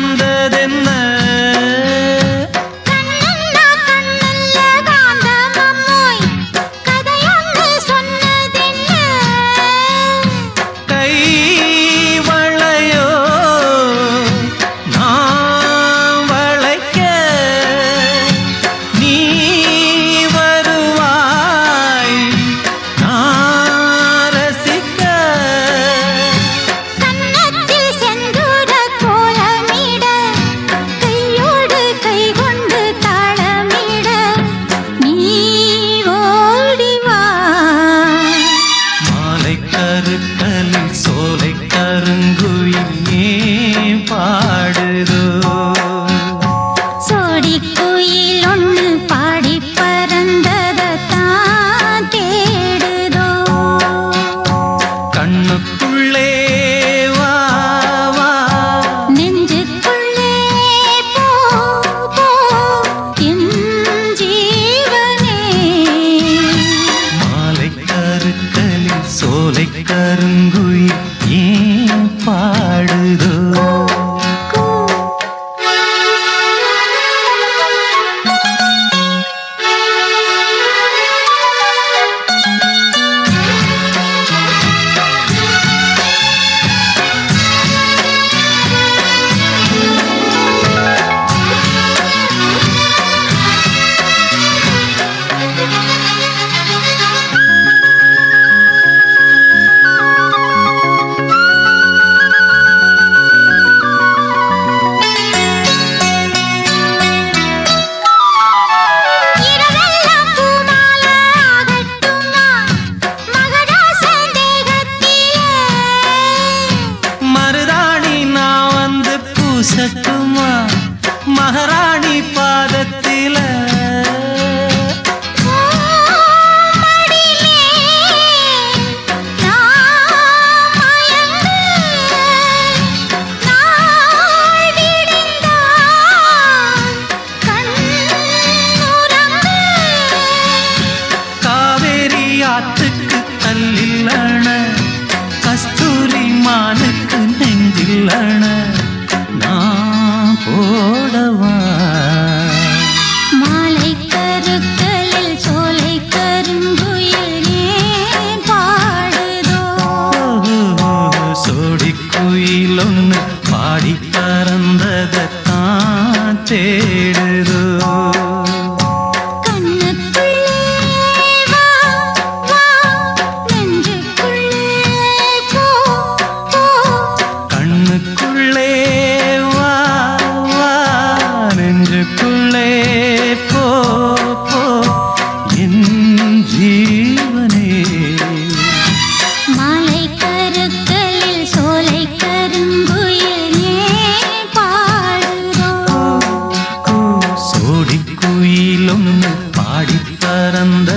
வந்ததென்ன சோலை கருங்குயில் பாடுதோ சோடி குயில் ஒன்று பாடி பறந்ததான் தேடுதோ கண்ணுக்குள்ளே வா வா நெஞ்சுக்குள்ளே போ போ என் ஜீவனே மாலை கருக்களில் சோலை கருங்குயில் ஏன் பாடுதோ சத்துமா மகாராணி பாதத்தில காவேரி ஆத்துக்கு கல்லில்லண கஸ்தூரி மானுக்கு நெஞ்சில்லண போடவா மாலை கருக்களில் சோலை கருங்குயில் பாடுதோ சோடி குயில் ஒன்று பாடி பறந்ததான் தேடுதோ நெஞ்சுக்குள்ளே போ போ என் ஜீவனே மாலை கருக்களில் சோலை கருங்குயில் பாடுதோ சோடி குயில் ஒன்று பாடி பறந்த